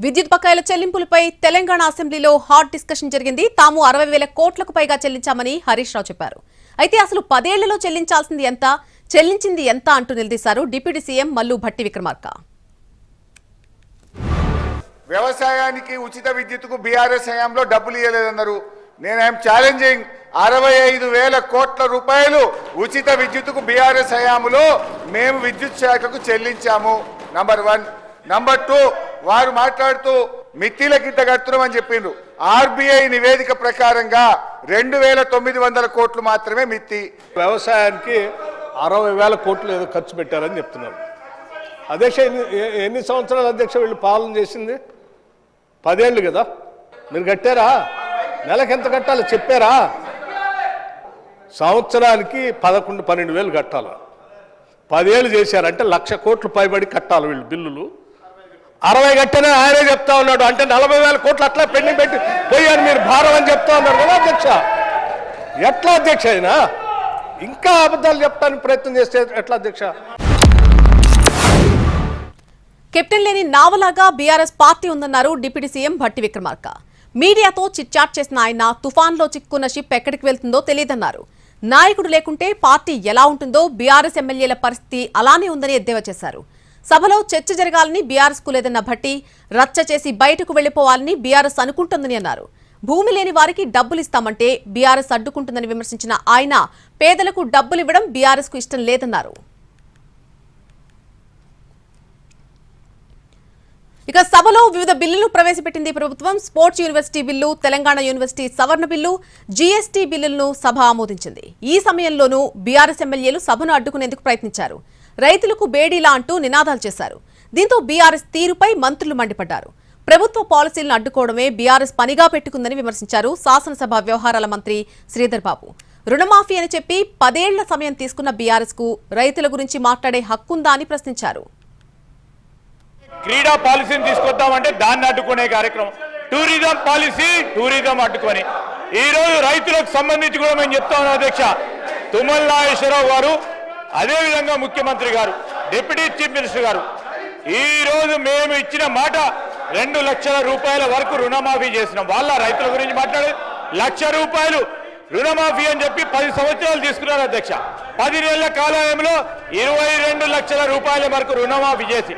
విద్యుత్ బకాయిల చెల్లింపులపై తెలంగాణ అసెంబ్లీలో హాట్ డిస్కషన్ జరిగింది. తాము 60,000 కోట్లకు పైగా చెల్లించామని హరీష్ రావు చెప్పారు. అయితే అసలు 10 ఏళ్లలో చెల్లించాల్సింది ఎంత, చెల్లించింది ఎంత అంటూ నిలదీశారు డిప్యూటీ సీఎం మల్లు భట్టి విక్రమార్క. వ్యవసాయానికి ఉచిత విద్యుత్తుకు బీఆర్ఎస్ హయాంలో డబ్బులు ఇవ్వలేదన్నారు. నేనేం ఛాలెంజింగ్ 65,000 కోట్ల రూపాయలు ఉచిత విద్యుత్తుకు బీఆర్ఎస్ హయాంలో మేము విద్యుత్ శాఖకు చెల్లించాము. నంబర్ 1. నంబర్ 2, వారు మాట్లాడుతూ మిత్తిల గిట్ట కడుతున్నామని చెప్పిండ్రు. ఆర్బీఐ నివేదిక ప్రకారంగా 2,900 కోట్లు మాత్రమే మిత్తి. వ్యవసాయానికి 60,000 కోట్లు ఏదో ఖర్చు పెట్టారని చెప్తున్నారు. అధ్యక్ష, ఎన్ని సంవత్సరాలు అధ్యక్ష వీళ్ళు పాలన చేసింది? 10 ఏళ్ళు కదా. మీరు కట్టారా? నెలకు ఎంత కట్టాలో చెప్పారా? సంవత్సరానికి 11-12 వేలు కట్టాలి. 10 ఏళ్ళు చేశారంటే 1,00,000 కోట్లు పైబడి కట్టాలి వీళ్ళు బిల్లులు. 60 కట్టినా ఆయనే చెప్తా ఉన్నాడు. అంటే 40,000 కోట్లు అట్లా పెండింగ్ పెట్టి పోయారు మీరు భారం అని చెప్తా ఉన్నారు కదా అధ్యక్ష. ఎట్లా అధ్యక్ష అయినా ఇంకా అబద్ధాలు చెప్పడానికి ప్రయత్నం చేస్తే ఎట్లా అధ్యక్ష? కెప్టెన్ లేని నావలాగా బీఆర్ఎస్ పార్టీ ఉందన్నారు డిప్యూటీ సీఎం భట్టి విక్రమార్క. మీడియాతో చిట్చాట్ చేసిన ఆయన తుఫాన్లో చిక్కున్న షిప్ ఎక్కడికి వెళ్తుందో తెలియదన్నారు. నాయకుడు లేకుంటే పార్టీ ఎలా ఉంటుందో బీఆర్ఎస్ ఎమ్మెల్యేల పరిస్థితి అలానే ఉందని ఎద్దేవా చేశారు. సభలో చర్చ జరగాలని బీఆర్ఎస్ కు లేదన్న భట్టి రచ్చ చేసి బయటకు వెళ్లిపోవాలని బీఆర్ఎస్ అనుకుంటుందని అన్నారు. భూమి లేని వారికి డబ్బులు ఇస్తామంటే బీఆర్ఎస్ అడ్డుకుంటుందని విమర్శించిన ఆయన పేదలకు డబ్బులు ఇవ్వడం బీఆర్ఎస్ కు ఇష్టం లేదన్నారు. ఇక సభలో వివిధ బిల్లులు ప్రవేశపెట్టింది ప్రభుత్వం. Sports university bill, Telangana university సవరణ బిల్లు, జీఎస్టీ బిల్లులను సభ ఆమోదించింది. ఈ సమయంలోనూ బీఆర్ఎస్ ఎమ్మెల్యేలు సభను అడ్డుకునేందుకు ప్రయత్నించారు. రైతులకు బేడీలా అంటూ నినాదాలు చేశారు. దీంతో బీఆర్ఎస్ తీరుపై మంత్రులు మండిపడ్డారు. ప్రభుత్వ పాలసీలను అడ్డుకోవడమే బీఆర్ఎస్ పనిగా పెట్టుకుందని విమర్శించారు శాసనసభ వ్యవహారాల మంత్రి శ్రీధర్ బాబు. రుణమాఫీ అని చెప్పి 10 ఏళ్ల సమయం తీసుకున్న బీఆర్ఎస్ కు రైతుల గురించి మాట్లాడే హక్కుందా అని ప్రశ్నించారు. క్రీడా పాలసీని తీసుకొద్దామంటే దాన్ని అడ్డుకునే కార్యక్రమం. టూరిజం అడ్డుకొని ఈ రోజు రైతులకు సంబంధించి కూడా మేము చెప్తా ఉన్నాం అధ్యక్ష. తుమ్మల నాగేశ్వరరావు గారు, అదేవిధంగా ముఖ్యమంత్రి గారు, డిప్యూటీ చీఫ్ మినిస్టర్ గారు ఈ రోజు మేము ఇచ్చిన మాట 2 లక్షల రూపాయల వరకు రుణమాఫీ చేసినాం. వాళ్ళ రైతుల గురించి మాట్లాడే 1,00,000 రూపాయలు రుణమాఫీ అని చెప్పి 10 సంవత్సరాలు తీసుకున్నారు అధ్యక్ష. 10 నెలల కాలంలో 22 లక్షల రూపాయల వరకు రుణమాఫీ చేసి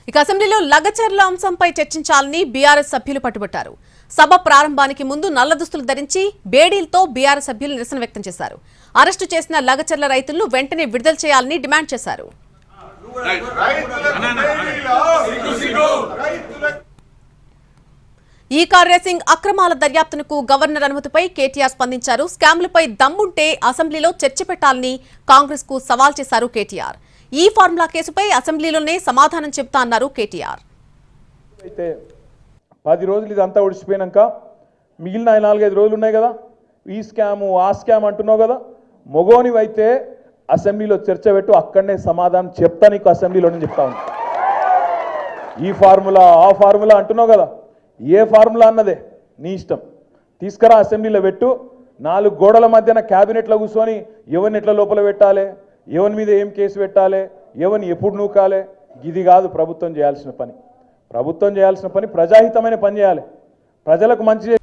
ఇక అసెంబ్లీలో లగచర్ల అంశంపై చర్చించాలని బీఆర్ఎస్ సభ్యులు పట్టుబట్టారు. సభ ప్రారంభానికి ముందు నల్ల దుస్తులు ధరించి బేడీలతో బీఆర్ఎస్ సభ్యులు నిరసన వ్యక్తం చేశారు. అరెస్టు చేసిన లగచర్ల రైతులను వెంటనే విడుదల చేయాలని డిమాండ్ చేశారు. ఈ కార్ రేసింగ్ అక్రమాల దర్యాప్తునకు గవర్నర్ అనుమతిపై కేటీఆర్ స్పందించారు. స్కామ్లపై దమ్ముంటే అసెంబ్లీలో చర్చ పెట్టాలని కాంగ్రెస్ కు సవాల్ చేశారు కేటీఆర్. ఈ ఫార్ములా కేసుపై అసెంబ్లీలోనే సమాధానం చెప్తా అన్నారు కేటీఆర్. అయితే 10 రోజులు ఇదంతా ఒడిచిపోయినాక మిగిలిన 4-5 రోజులు ఉన్నాయి కదా, ఈ స్కాము ఆ స్కామ్ అంటున్నావు కదా, మొగోనివైతే అసెంబ్లీలో చర్చ పెట్టు, అక్కడనే సమాధానం చెప్తా నీకు అసెంబ్లీలోనే చెప్తా ఉంది. ఈ ఫార్ములా ఆ ఫార్ములా అంటున్నావు కదా, ఏ ఫార్ములా అన్నదే నీ ఇష్టం, తీసుకురా అసెంబ్లీలో పెట్టు. 4 గోడల మధ్యన క్యాబినెట్లో కూర్చొని ఎవరిని ఎట్లా లోపల పెట్టాలి, ఎవరి మీద ఏం కేసు పెట్టాలి, ఎవరిని ఎప్పుడు నూకాలి, ఇది కాదు ప్రభుత్వం చేయాల్సిన పని. ప్రభుత్వం చేయాల్సిన పని ప్రజాహితమైన పని చేయాలి, ప్రజలకు మంచి.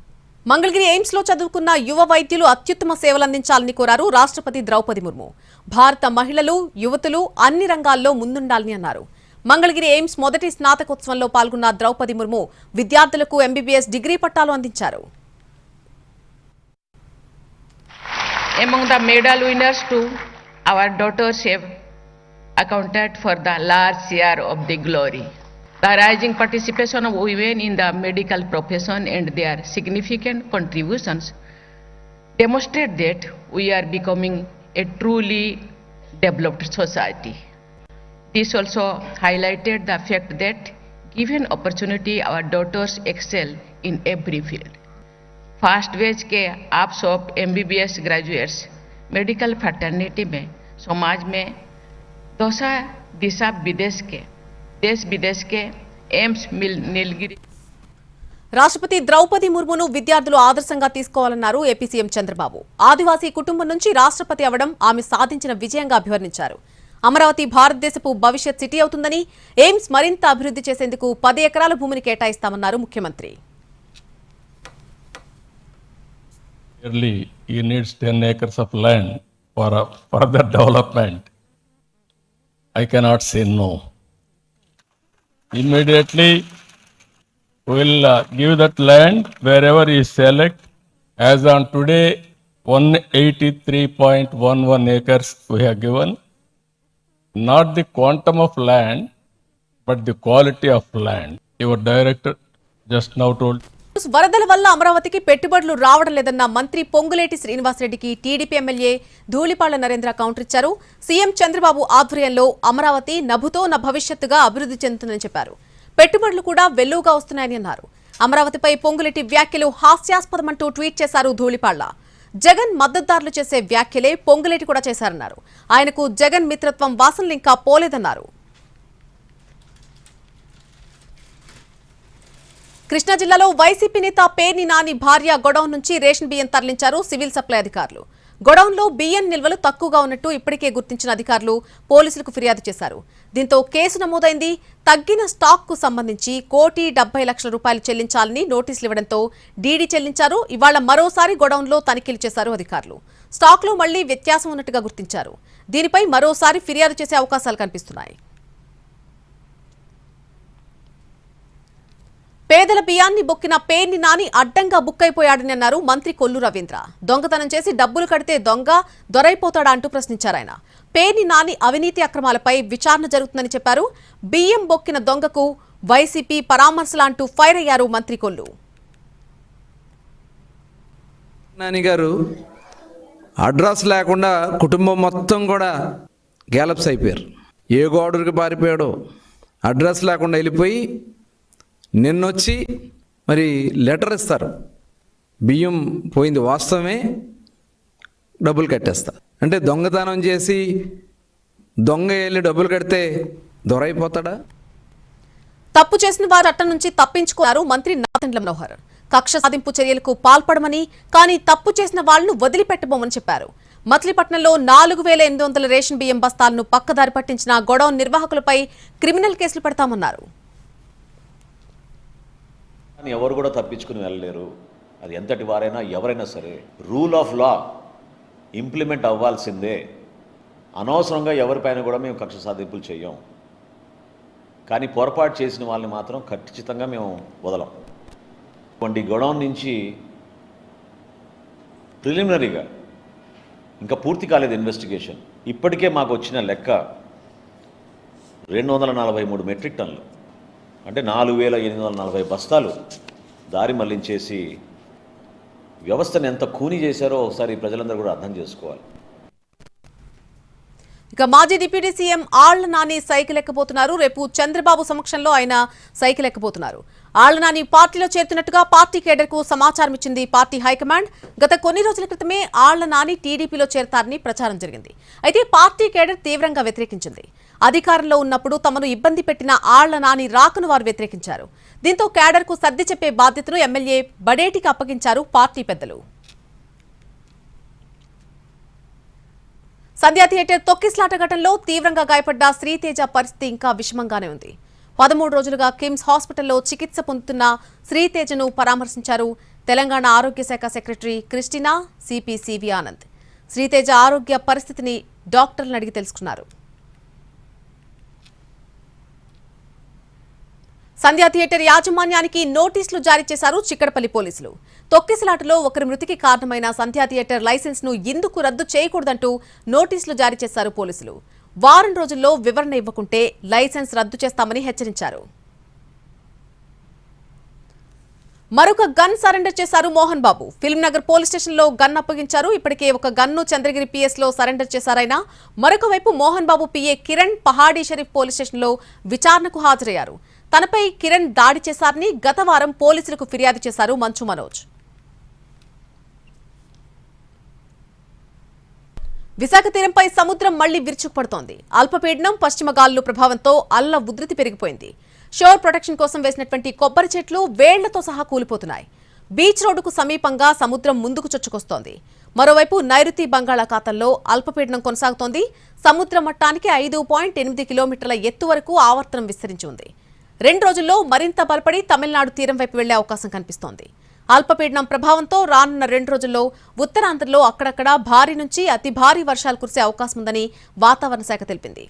మంగళగిరి ఎయిమ్స్ లో చదువుకున్న యువ వైద్యులు అత్యుత్తమ సేవలు అందించాలని కోరారు రాష్ట్రపతి ద్రౌపది ముర్ము. భారత మహిళలు, యువతులు అన్ని రంగాల్లో ముందుండాలని అన్నారు. మంగళగిరి ఎయిమ్స్ మొదటి స్నాతకోత్సవంలో పాల్గొన్న ద్రౌపది ముర్ము విద్యార్థులకు ఎంబీబీఎస్ డిగ్రీ పట్టాలు అందించారు. Among the medal winners too, our daughters have accounted for the large share of the glory. The rising participation of women in the medical profession and their significant contributions demonstrate that we are becoming a truly developed society. This also highlighted the fact that given opportunity, our daughters excel in every field. First batch के आप सब MBBS graduates medical fraternity में समाज में दशा दिशा देश विदेश के एम्स नीलगिरी. రాష్ట్రపతి ద్రౌపది ముర్మును విద్యార్థులు ఆదర్శంగా తీసుకోవాలన్నారు ఏపీ సీఎం చంద్రబాబు. ఆదివాసీ కుటుంబం నుంచి రాష్ట్రపతి అవడం ఆమె సాధించిన విజయంగా అభివర్ణించారు. అమరావతి భారతదేశపు భవిష్యత్ సిటీ అవుతుందని, ఎయిమ్స్ మరింత అభివృద్ధి చేసేందుకు 10 ఎకరాల భూమిని కేటాయిస్తామన్నారు ముఖ్యమంత్రి. Clearly, he needs 10 acres of land for further development. I cannot say no. Immediately, we will give that land wherever he select. As on today, 183.11 acres we have given. Not the quantum of land, but the quality of land. Your director just now told. వరదల వల్ల అమరావతికి పెట్టుబడులు రావడం లేదన్న మంత్రి పొంగులేటి శ్రీనివాసరెడ్డికి TDP MLA Dhulipalla Narendra counter ఇచ్చారు. CM Chandrababu ఆధ్వర్యంలో అమరావతి నభుతో నా భవిష్యత్తుగా అభివృద్ధి చెందుతుందని చెప్పారు. పెట్టుబడులు కూడా వెల్లువగా వస్తున్నాయని అన్నారు. అమరావతిపై పొంగులేటి వ్యాఖ్యలు హాస్యాస్పదమంటూ ట్వీట్ చేశారు ధూళిపాళ్ల. జగన్ మద్దతుదారులు చేసే వ్యాఖ్యలే పొంగులేటి కూడా చేశారన్నారు. ఆయనకు జగన్ మిత్రత్వం వాసనలు ఇంకా పోలేదన్నారు. కృష్ణా జిల్లాలో వైసీపీ నేత పేర్ని నాని భార్య గొడౌన్ నుంచి రేషన్ బియ్యం తరలించారు సివిల్ సప్లై అధికారులు. గొడౌన్లో బియ్యం నిల్వలు తక్కువగా ఉన్నట్టు ఇప్పటికే గుర్తించిన అధికారులు పోలీసులకు ఫిర్యాదు చేశారు. దీంతో కేసు నమోదైంది. తగ్గిన స్టాక్ కు సంబంధించి 1,70,00,000 రూపాయలు చెల్లించాలని నోటీసులు ఇవ్వడంతో డీడీ చెల్లించారు. ఇవాళ మరోసారి గొడౌన్లో తనిఖీలు చేశారు అధికారులు. స్టాక్ లో మళ్లీ వ్యత్యాసం ఉన్నట్టుగా గుర్తించారు. దీనిపై మరోసారి ఫిర్యాదు చేసే అవకాశాలు కనిపిస్తున్నాయి. పేదల బియ్యాన్ని బొక్కిన పేర్ని నాని అడ్డంగా బుక్కైపోయాడని అన్నారు మంత్రి కొల్లు రవీంద్ర. దొంగతనం చేసి డబ్బులు కడితే దొంగ దొరైపోతాడా అంటూ ప్రశ్నించారు ఆయన. పేర్ని నాని అవినీతి అక్రమాలపై విచారణ జరుగుతుందని చెప్పారు. బియ్యం బొక్కిన దొంగకు వైసీపీ పరామర్శలంటూ ఫైర్ అయ్యారు మంత్రి కొల్లు. నాని గారు అడ్రస్ లేకుండా కుటుంబం మొత్తం కూడా గ్యాలప్స్ అయిపోయారు. ఏ గోడరికి పారిపోయాడో అడ్రస్ లేకుండా వెళ్ళిపోయి నిన్నొచ్చి మరి లెటర్ ఇస్తారు, బియ్యం పోయింది వాస్తవమే, డబ్బులు కట్టేస్తా అంటే దొంగతనం చేసి దొంగ వెళ్ళి డబ్బులు కడితే దొరైపోతాడా? తప్పు చేసిన వారు చట్టం నుంచి తప్పించుకున్నారు మంత్రి నాదెండ్ల మనోహర్. కక్ష సాధింపు చర్యలకు పాల్పడమని, కానీ తప్పు చేసిన వాళ్లను వదిలిపెట్టబోమని చెప్పారు. మచిలీపట్నంలో 4,800 రేషన్ బియ్యం బస్తాలను పక్కదారి పట్టించిన గొడౌన్ నిర్వాహకులపై క్రిమినల్ కేసులు పెడతామన్నారు. ఎవరు కూడా తప్పించుకుని వెళ్ళలేరు. అది ఎంతటి వారైనా ఎవరైనా సరే రూల్ ఆఫ్ లా ఇంప్లిమెంట్ అవ్వాల్సిందే. అనవసరంగా ఎవరిపైన కూడా మేము కక్ష సాధింపులు చేయం. కానీ పొరపాటు చేసిన వాళ్ళని మాత్రం ఖచ్చితంగా మేము వదలం. కొన్ని గొడౌన్ నుంచి ప్రిలిమినరీగా ఇంకా పూర్తి కాలేదు ఇన్వెస్టిగేషన్. ఇప్పటికే మాకు వచ్చిన లెక్క 243 మెట్రిక్ టన్నులు, అంటే 4,840 బస్తాలు దారి మళ్లించేసి వ్యవస్థను ఎంత కూని చేశారో ఒకసారి ప్రజలందరూ కూడా అర్థం చేసుకోవాలి. ఇక మాజీ deputy CM Alla Nani cycle ఎక్కబోతున్నారు. రేపు చంద్రబాబు సమక్షంలో ఆయన సైకిల్ ఎక్కబోతున్నారు. ఆళ్ల నాని పార్టీలో చేరుతున్నట్టుగా పార్టీ కేడర్కు సమాచారం ఇచ్చింది పార్టీ హైకమాండ్. గత కొన్ని రోజుల క్రితమే ఆళ్ల నాని టీడీపీలో చేరతారని ప్రచారం జరిగింది. అయితే పార్టీ కేడర్ తీవ్రంగా వ్యతిరేకించింది. అధికారంలో ఉన్నప్పుడు తమను ఇబ్బంది పెట్టిన ఆళ్ల నాని రాకను వారు వ్యతిరేకించారు. దీంతో కేడర్కు సర్ది చెప్పే బాధ్యతను ఎమ్మెల్యే బడేటికి అప్పగించారు పార్టీ పెద్దలు. సంధ్యా థియేటర్ తొక్కిస్లాట ఘటనలో తీవ్రంగా గాయపడ్డ శ్రీతేజ పరిస్థితి ఇంకా విషమంగానే ఉంది. 13 రోజులుగా కిమ్స్ హాస్పిటల్లో చికిత్స పొందుతున్న శ్రీతేజను పరామర్శించారు తెలంగాణ ఆరోగ్య శాఖ secretary Christina, CP CV Anand. Sriteja ఆరోగ్య పరిస్థితిని డాక్టర్లను అడిగి తెలుసుకున్నారు. సంధ్యా థియేటర్ యాజమాన్యానికి నోటీసులు జారీ చేశారు చిక్కడపల్లి పోలీసులు. తొక్కిసలాటలో ఒకరి మృతికి కారణమైన సంధ్యా థియేటర్ లైసెన్స్ ను ఎందుకు రద్దు చేయకూడదంటూ నోటీసులు జారీ చేశారు పోలీసులు. వారం రోజుల్లో వివరణ ఇవ్వకుంటే లైసెన్స్ రద్దు చేస్తామని హెచ్చరించారు. మరొక గన్ సరెండర్ చేశారు Mohan Babu. Film Nagar police station లో గన్ అప్పగించారు. ఇప్పటికే ఒక గన్ను చంద్రగిరి పిఎస్ లో సరెండర్ చేశారైనా మరొక వైపు Mohan Babu PA Kiran Pahadi Sharif police station లో విచారణకు హాజరయ్యారు. తనపై కిరణ్ దాడి చేశారని గత వారం పోలీసులకు ఫిర్యాదు చేశారు మంచు మనోజ్. విశాఖ తీరంపై సముద్రం మళ్లీ విరుచుకుపడుతోంది. అల్పపీడనం, పశ్చిమ గాలుల ప్రభావంతో అల్ల ఉధృతి పెరిగిపోయింది. షోర్ ప్రొటెక్షన్ కోసం వేసినటువంటి కొబ్బరి చెట్లు వేళ్లతో సహా కూలిపోతున్నాయి. బీచ్ రోడ్డుకు సమీపంగా సముద్రం ముందుకు చొచ్చుకొస్తోంది. మరోవైపు నైరుతి బంగాళాఖాతంలో అల్పపీడనం కొనసాగుతోంది. సముద్ర మట్టానికి 5.8 కిలోమీటర్ల ఎత్తు వరకు ఆవర్తనం విస్తరించి ఉంది. 2 రోజుల్లో మరింత బలపడి తమిళనాడు తీరం వైపు వెళ్లే అవకాశం కనిపిస్తోంది. అల్పపీడనం ప్రభావంతో రానున్న 2 రోజుల్లో ఉత్తరాంధ్రలో అక్కడక్కడ భారీ నుంచి అతి భారీ వర్షాలు కురిసే అవకాశం ఉందని వాతావరణ శాఖ తెలిపింది.